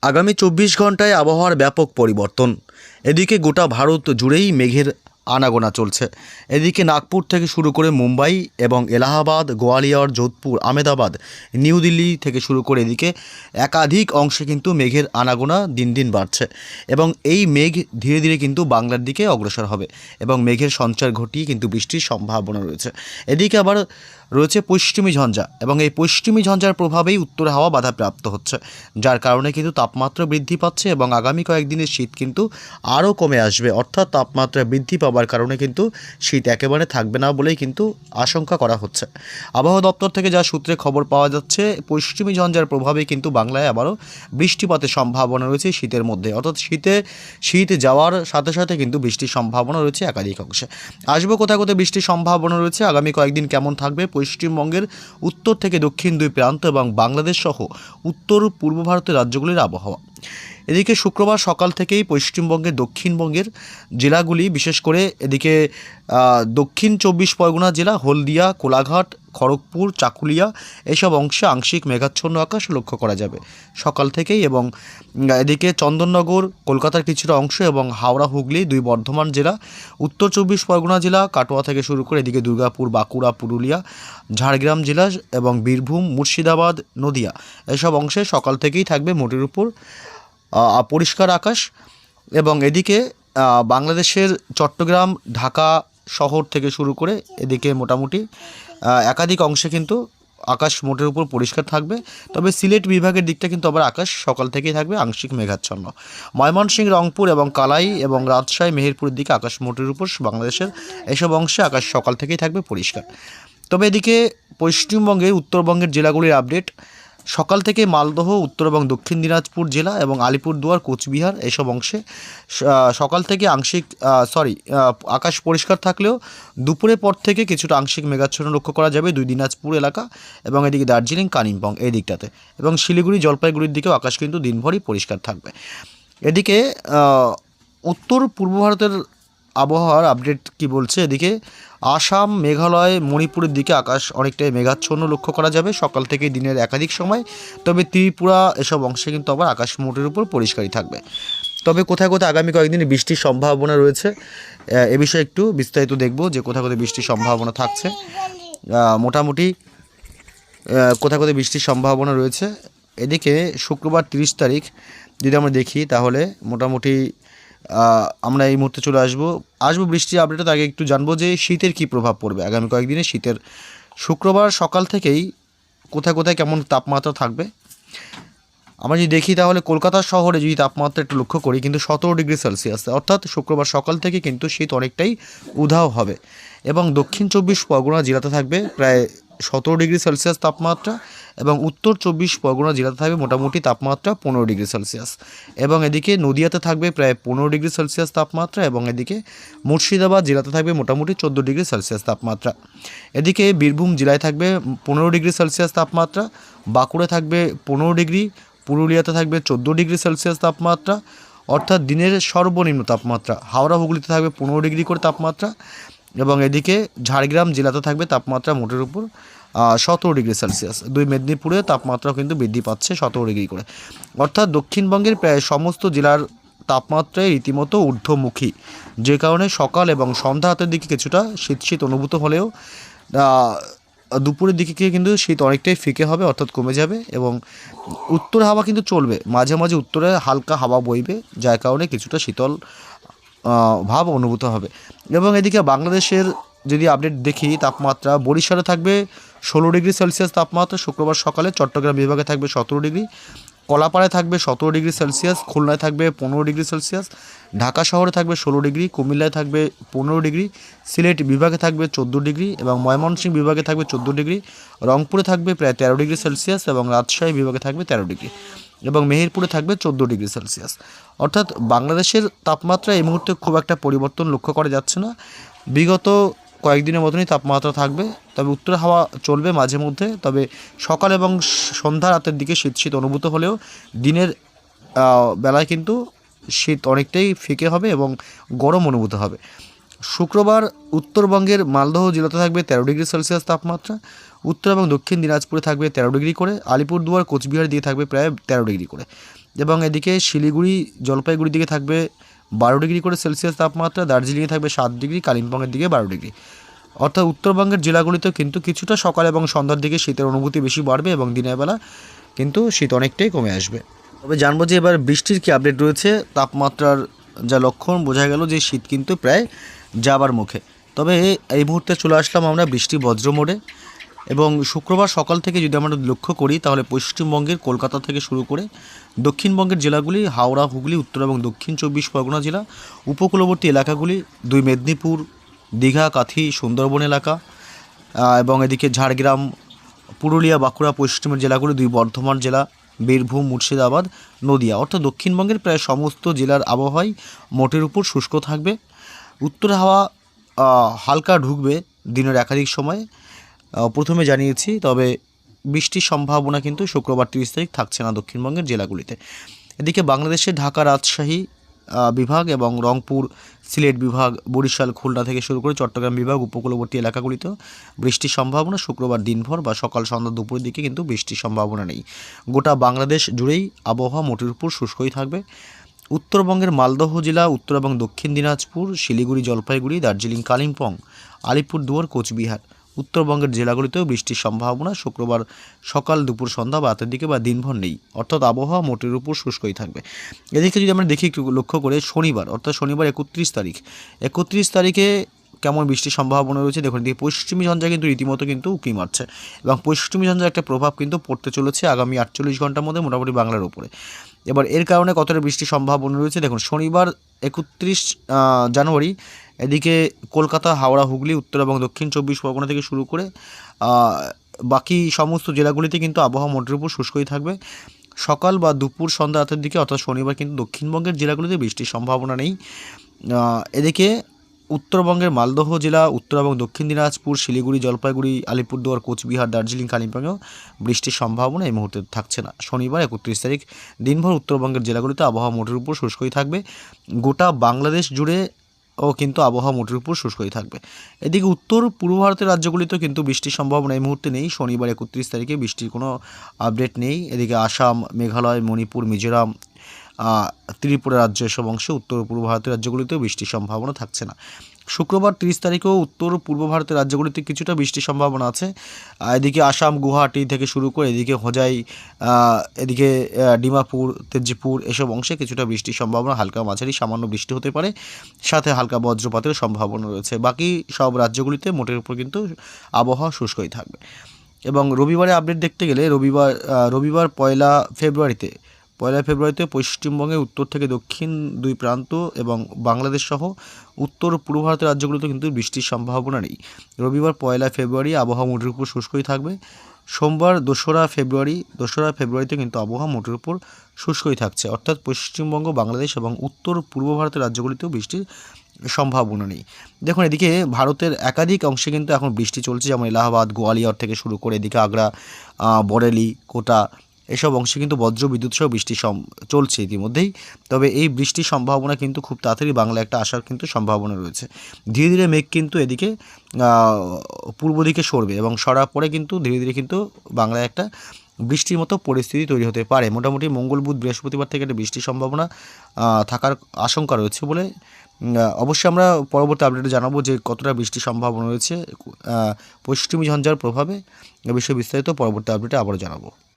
আগামী 24 ঘন্টায় আবহাওয়ার ব্যাপক পরিবর্তন। এদিকে গোটা ভারত জুড়েই মেঘের আনাগোনা চলছে। এদিকে নাগপুর থেকে শুরু করে মুম্বাই এবং এলাহাবাদ, গোয়ালিয়র, যোধপুর, আহমেদাবাদ, নিউ দিল্লি থেকে শুরু করে এদিকে একাধিক অংশে কিন্তু মেঘের আনাগোনা দিন দিন বাড়ছে এবং এই মেঘ ধীরে ধীরে কিন্তু বাংলার দিকে অগ্রসর হবে এবং মেঘের সঞ্চার ঘটিয়ে কিন্তু বৃষ্টির সম্ভাবনা রয়েছে। এদিকে আবার রয়েছে পশ্চিমী ঝঞ্ঝা এবং এই পশ্চিমী ঝঞ্ঝার প্রভাবেই উত্তর হাওয়া বাধাপ্রাপ্ত হচ্ছে, যার কারণে কিন্তু তাপমাত্রা বৃদ্ধি পাচ্ছে এবং আগামী কয়েকদিনের শীত কিন্তু আরও কমে আসবে। অর্থাৎ তাপমাত্রা বৃদ্ধি পাওয়ার কারণে কিন্তু শীত একেবারে থাকবে না বলেই কিন্তু আশঙ্কা করা হচ্ছে। আবহাওয়া দপ্তর থেকে যা সূত্রে খবর পাওয়া যাচ্ছে, পশ্চিমী ঝঞ্ঝার প্রভাবে কিন্তু বাংলায় আবারও বৃষ্টিপাতের সম্ভাবনা রয়েছে শীতের মধ্যে। অর্থাৎ শীত যাওয়ার সাথে সাথে কিন্তু বৃষ্টির সম্ভাবনা রয়েছে একাধিক অংশে। আসবো কোথায় কোথায় বৃষ্টির সম্ভাবনা রয়েছে, আগামী কয়েকদিন কেমন থাকবে পশ্চিমবঙ্গের উত্তর থেকে দক্ষিণ দুই প্রান্ত এবং বাংলাদেশ সহ উত্তর পূর্ব ভারতের রাজ্যগুলির আবহাওয়া। এদিকে শুক্রবার সকাল থেকেই পশ্চিমবঙ্গের দক্ষিণবঙ্গের জেলাগুলি, বিশেষ করে এদিকে দক্ষিণ 24 পরগনা জেলা, হলদিয়া, কোলাঘাট, খড়গপুর, চাকুলিয়া এইসব অংশে আংশিক মেঘাচ্ছন্ন আকাশ লক্ষ্য করা যাবে সকাল থেকেই। এবং এদিকে চন্দননগর, কলকাতার কিছুটা অংশ এবং হাওড়া, হুগলি, দুই বর্ধমান জেলা, উত্তর 24 পরগনা জেলা, কাটোয়া থেকে শুরু করে এদিকে দুর্গাপুর, বাঁকুড়া, পুরুলিয়া, ঝাড়গ্রাম জেলা এবং বীরভূম, মুর্শিদাবাদ, নদিয়া এসব অংশে সকাল থেকেই থাকবে মোটের উপর পরিষ্কার আকাশ। এবং এদিকে বাংলাদেশের চট্টগ্রাম, ঢাকা শহর থেকে শুরু করে এদিকে মোটামুটি একাধিক অংশে কিন্তু আকাশ মোটের উপর পরিষ্কার থাকবে। তবে সিলেট বিভাগের দিকটা কিন্তু আবার আকাশ সকাল থেকেই থাকবে আংশিক মেঘাচ্ছন্ন। ময়মনসিংহ, রংপুর এবং কালাই এবং রাজশাহী, মেহেরপুরের দিকে আকাশ মোটের উপর বাংলাদেশের এসব অংশে আকাশ সকাল থেকেই থাকবে পরিষ্কার। তবে এদিকে পশ্চিমবঙ্গের উত্তরবঙ্গের জেলাগুলির আপডেট, সকাল থেকে মালদহ, উত্তর এবং দক্ষিণ দিনাজপুর জেলা এবং আলিপুরদুয়ার, কোচবিহার এসব অংশে সকাল থেকে আকাশ পরিষ্কার থাকলেও দুপুরের পর থেকে কিছুটা আংশিক মেঘাচ্ছন্ন লক্ষ্য করা যাবে দুই দিনাজপুর এলাকা এবং এদিকে দার্জিলিং, কালিম্পং এই দিকটাতে, এবং শিলিগুড়ি, জলপাইগুড়ির দিকেও আকাশ কিন্তু দিনভরই পরিষ্কার থাকবে। এদিকে উত্তর পূর্ব ভারতের আবহাওয়ার আপডেট কি বলছে, এদিকে আসাম, মেঘালয়, মণিপুরের দিকে আকাশ অনেকটাই মেঘাচ্ছন্ন লক্ষ্য করা যাবে সকাল থেকে দিনের একাধিক সময়। তবে ত্রিপুরা এসব অংশে কিন্তু আবার আকাশ মোটের উপর পরিষ্কারই থাকবে। তবে কোথায় কোথায় আগামী কয়েকদিনে বৃষ্টির সম্ভাবনা রয়েছে এ বিষয়ে একটু বিস্তারিত দেখব যে কোথায় কোথায় বৃষ্টির সম্ভাবনা থাকছে। মোটামুটি কোথায় কোথায় বৃষ্টির সম্ভাবনা রয়েছে। এদিকে শুক্রবার 30 তারিখ যদি আমরা দেখি তাহলে মোটামুটি আমরা এই মুহূর্তে চলে আসবো বৃষ্টির আপডেটে। আগে একটু জানবো যে শীতের কী প্রভাব পড়বে আগামী কয়েকদিনে শীতের। শুক্রবার সকাল থেকেই কোথায় কোথায় কেমন তাপমাত্রা থাকবে আমরা যদি দেখি তাহলে কলকাতা শহরে যদি তাপমাত্রা একটু লক্ষ্য করি কিন্তু 17 ডিগ্রি সেলসিয়াস, অর্থাৎ শুক্রবার সকাল থেকে কিন্তু শীত অনেকটাই উধাও হবে। এবং দক্ষিণ 24 পরগনা জেলাতে থাকবে প্রায় 17 ডিগ্রি সেলসিয়াস তাপমাত্রা এবং উত্তর 24 পরগনা জেলাতে থাকবে মোটামুটি তাপমাত্রা 15 ডিগ্রি সেলসিয়াস। এবং এদিকে নদিয়াতে থাকবে প্রায় 15 ডিগ্রি সেলসিয়াস তাপমাত্রা এবং এদিকে মুর্শিদাবাদ জেলাতে থাকবে মোটামুটি 14 ডিগ্রি সেলসিয়াস তাপমাত্রা। এদিকে বীরভূম জেলায় থাকবে 15 ডিগ্রি সেলসিয়াস তাপমাত্রা, বাঁকুড়া থাকবে 15 ডিগ্রি, পুরুলিয়াতে থাকবে 14 ডিগ্রি সেলসিয়াস তাপমাত্রা অর্থাৎ দিনের সর্বনিম্ন তাপমাত্রা। হাওড়া, হুগলিতে থাকবে 15 ডিগ্রি করে তাপমাত্রা এবং এদিকে ঝাড়গ্রাম জেলাতে থাকবে তাপমাত্রা মোটের উপর 17 ডিগ্রি সেলসিয়াস। দুই মেদিনীপুরে তাপমাত্রাও কিন্তু বৃদ্ধি পাচ্ছে 17 ডিগ্রি করে। অর্থাৎ দক্ষিণবঙ্গের প্রায় সমস্ত জেলার তাপমাত্রায় রীতিমতো ঊর্ধ্বমুখী, যে কারণে সকাল এবং সন্ধ্যা রাতের দিকে কিছুটা শীত অনুভূত হলেও দুপুরের দিকে কিন্তু শীত অনেকটাই ফিকে হবে, অর্থাৎ কমে যাবে। এবং উত্তর হাওয়া কিন্তু চলবে, মাঝে মাঝে উত্তরে হালকা হাওয়া বইবে, যার কারণে কিছুটা শীতল ভাব অনুভূত হবে। এবং এদিকে বাংলাদেশের যদি আপডেট দেখি, তাপমাত্রা বরিশালে থাকবে 16 ডিগ্রি সেলসিয়াস তাপমাত্রা শুক্রবার সকালে, চট্টগ্রাম বিভাগে থাকবে 17 ডিগ্রি, কলাপাড়ায় থাকবে 17 ডিগ্রি সেলসিয়াস, খুলনায় থাকবে 15 ডিগ্রি সেলসিয়াস, ঢাকা শহরে থাকবে 16 ডিগ্রি, কুমিল্লায় থাকবে 15 ডিগ্রি, সিলেট বিভাগে থাকবে 14 ডিগ্রি এবং ময়মনসিংহ বিভাগে থাকবে 14 ডিগ্রি, রংপুরে থাকবে প্রায় 13 ডিগ্রি সেলসিয়াস এবং রাজশাহী বিভাগে থাকবে 13 ডিগ্রি এবং মেহেরপুরে থাকবে 14 ডিগ্রি সেলসিয়াস। অর্থাৎ বাংলাদেশের তাপমাত্রা এই মুহূর্তে খুব একটা পরিবর্তন লক্ষ্য করা যাচ্ছে না, বিগত কয়েকদিনের মতনই তাপমাত্রা থাকবে। তবে উত্তর হাওয়া চলবে মাঝে মধ্যে, তবে সকাল এবং সন্ধ্যা রাতের দিকে শীত অনুভূত হলেও দিনের বেলায় কিন্তু শীত অনেকটাই ফিকে হবে এবং গরম অনুভূত হবে। শুক্রবার উত্তরবঙ্গের মালদহ জেলাতে থাকবে 13 ডিগ্রি সেলসিয়াস তাপমাত্রা, উত্তর এবং দক্ষিণ দিনাজপুরে থাকবে 13 ডিগ্রি করে, আলিপুরদুয়ার, কোচবিহার দিয়ে থাকবে প্রায় 13 ডিগ্রি করে। এবং এদিকে শিলিগুড়ি জলপাইগুড়ির দিকে থাকবে 12 ডিগ্রি করে সেলসিয়াস তাপমাত্রা, দার্জিলিংয়ে থাকবে 7 ডিগ্রি, কালিম্পংয়ের দিকে 12 ডিগ্রি। অর্থাৎ উত্তরবঙ্গের জেলাগুলিতেও কিন্তু কিছুটা সকাল এবং সন্ধ্যার দিকে শীতের অনুভূতি বেশি বাড়বে এবং দিনের বেলা কিন্তু শীত অনেকটাই কমে আসবে। তবে জানবো যে এবার বৃষ্টির কী আপডেট রয়েছে। তাপমাত্রার যা লক্ষণ বোঝা গেল যে শীত কিন্তু প্রায় যাবার মুখে। তবে এই মুহূর্তে চলে আসলাম আমরা বৃষ্টি বজ্র মোড়ে এবং শুক্রবার সকাল থেকে যদি আমরা লক্ষ্য করি তাহলে পশ্চিমবঙ্গের কলকাতা থেকে শুরু করে দক্ষিণবঙ্গের জেলাগুলি হাওড়া, হুগলি, উত্তর এবং দক্ষিণ 24 পরগনা জেলা, উপকূলবর্তী এলাকাগুলি 2 মেদিনীপুর, দীঘা, কাথি, সুন্দরবন এলাকা এবং এদিকে ঝাড়গ্রাম, পুরুলিয়া, বাঁকুড়া পশ্চিমের জেলাগুলি, 2 বর্ধমান জেলা, বীরভূম, মুর্শিদাবাদ, নদিয়া, অর্থাৎ দক্ষিণবঙ্গের প্রায় সমস্ত জেলার আবহাওয়াই মোটের উপর শুষ্ক থাকবে। উত্তরে হাওয়া হালকা ঢুকবে দিনের একাধিক সময়ে, প্রথমে জানিয়েছি। তবে বৃষ্টির সম্ভাবনা কিন্তু শুক্রবার 30 তারিখ থাকছে না দক্ষিণবঙ্গের জেলাগুলিতে। এদিকে বাংলাদেশের ঢাকা, রাজশাহী বিভাগ এবং রংপুর, সিলেট বিভাগ, বরিশাল, খুলনা থেকে শুরু করে চট্টগ্রাম বিভাগ, উপকূলবর্তী এলাকাগুলিতেও বৃষ্টির সম্ভাবনা শুক্রবার দিনভর বা সকাল সন্ধ্যা দুপুরের দিকে কিন্তু বৃষ্টির সম্ভাবনা নেই। গোটা বাংলাদেশ জুড়েই আবহাওয়া মোটের উপর শুষ্কই থাকবে। উত্তরবঙ্গের মালদহ জেলা, উত্তর এবং দক্ষিণ দিনাজপুর, শিলিগুড়ি, জলপাইগুড়ি, দার্জিলিং, কালিম্পং, আলিপুরদুয়ার, কোচবিহার, উত্তরবঙ্গের জেলাগুলিতেও বৃষ্টির সম্ভাবনা শুক্রবার সকাল, দুপুর, সন্ধ্যা বা রাতের দিকে বা দিনভর নেই। অর্থাৎ আবহাওয়া মোটের উপর শুষ্কই থাকবে। এদিকে যদি আমরা দেখি একটু লক্ষ্য করে শনিবার, অর্থাৎ শনিবার 31 তারিখে কেমন বৃষ্টির সম্ভাবনা রয়েছে দেখুন। এদিকে পশ্চিমী ঝঞ্ঝা কিন্তু রীতিমতো কিন্তু উঁকি মারছে এবং পশ্চিমী ঝঞ্ঝার একটা প্রভাব কিন্তু পড়তে চলেছে আগামী 48 ঘন্টার মধ্যে মোটামুটি বাংলার উপরে। এবার এর কারণে কতটা বৃষ্টির সম্ভাবনা রয়েছে দেখুন। শনিবার 31 জানুয়ারি এদিকে কলকাতা, হাওড়া, হুগলি, উত্তর এবং দক্ষিণ 24 পরগনা থেকে শুরু করে বাকি সমস্ত জেলাগুলিতে কিন্তু আবহাওয়া মোটের উপর শুষ্কই থাকবে। সকাল বা দুপুর, সন্ধ্যা, রাতের দিকে অর্থাৎ শনিবার কিন্তু দক্ষিণবঙ্গের জেলাগুলিতে বৃষ্টির সম্ভাবনা নেই। এদিকে উত্তরবঙ্গের মালদহ জেলা, উত্তর এবং দক্ষিণ দিনাজপুর, শিলিগুড়ি, জলপাইগুড়ি, আলিপুরদুয়ার, কোচবিহার, দার্জিলিং, কালিম্পংয়েও বৃষ্টির সম্ভাবনা এই মুহূর্তে থাকছে না। শনিবার 31 তারিখ দিনভর উত্তরবঙ্গের জেলাগুলিতে আবহাওয়া মোটের উপর শুষ্কই থাকবে। গোটা বাংলাদেশ জুড়ে কিন্তু আবহাওয়া মোটের উপর শুষ্কই থাকবে। এদিকে উত্তর পূর্ব ভারতের রাজ্যগুলিতেও কিন্তু বৃষ্টির সম্ভাবনা এই মুহূর্তে নেই। শনিবার 31 তারিখে বৃষ্টির কোনো আপডেট নেই। এদিকে আসাম, মেঘালয়, মণিপুর, মিজোরাম, ত্রিপুরা রাজ্য এসব অংশে উত্তর পূর্ব ভারতের রাজ্যগুলিতেও বৃষ্টির সম্ভাবনা থাকছে না। শুক্রবার 30 তারিখেও উত্তর পূর্ব ভারতের রাজ্যগুলিতে কিছুটা বৃষ্টির সম্ভাবনা আছে। এদিকে আসাম, গুয়াহাটি থেকে শুরু করে এদিকে হোজাই, এদিকে ডিমাপুর, তেজপুর এসব অংশে কিছুটা বৃষ্টির সম্ভাবনা, হালকা মাঝারি সামান্য বৃষ্টি হতে পারে, সাথে হালকা বজ্রপাতের সম্ভাবনা রয়েছে। বাকি সব রাজ্যগুলিতে মোটের উপর কিন্তু আবহাওয়া শুষ্কই থাকবে। এবং রবিবারে আপডেট দেখতে গেলে রবিবার 1 ফেব্রুয়ারিতে পশ্চিমবঙ্গের উত্তর থেকে দক্ষিণ 2 প্রান্ত এবং বাংলাদেশ সহ উত্তর পূর্ব ভারতের রাজ্যগুলোতে কিন্তু বৃষ্টির সম্ভাবনা নেই। রবিবার 1 ফেব্রুয়ারি আবহাওয়া মোটের উপর শুষ্কই থাকবে। সোমবার 2রা ফেব্রুয়ারিতে কিন্তু আবহাওয়া মোটের উপর শুষ্কই থাকছে, অর্থাৎ পশ্চিমবঙ্গ, বাংলাদেশ এবং উত্তর পূর্ব ভারতের রাজ্যগুলিতেও বৃষ্টির সম্ভাবনা নেই। দেখুন এদিকে ভারতের একাধিক অংশে কিন্তু এখন বৃষ্টি চলছে, যেমন এলাহাবাদ, গোয়ালিয়র থেকে শুরু করে এদিকে আগ্রা, বরেলি, কোটা এসব অংশে কিন্তু বজ্র বিদ্যুৎ সহ বৃষ্টি চলছে ইতিমধ্যেই। তবে এই বৃষ্টির সম্ভাবনা কিন্তু খুব তাড়াতাড়ি বাংলা একটা আসার কিন্তু সম্ভাবনা রয়েছে। ধীরে ধীরে মেঘ কিন্তু এদিকে পূর্ব দিকে সরবে এবং সরার পরে কিন্তু ধীরে ধীরে কিন্তু বাংলায় একটা বৃষ্টির মতো পরিস্থিতি তৈরি হতে পারে। মোটামুটি মঙ্গল, বুধ, বৃহস্পতিবার থেকে একটা বৃষ্টির সম্ভাবনা থাকার আশঙ্কা রয়েছে বলে অবশ্যই আমরা পরবর্তী আপডেটে জানাবো যে কতটা বৃষ্টির সম্ভাবনা রয়েছে পশ্চিমী ঝঞ্ঝার প্রভাবে। এ বিষয়ে বিস্তারিত পরবর্তী আপডেটে আবারও জানাবো।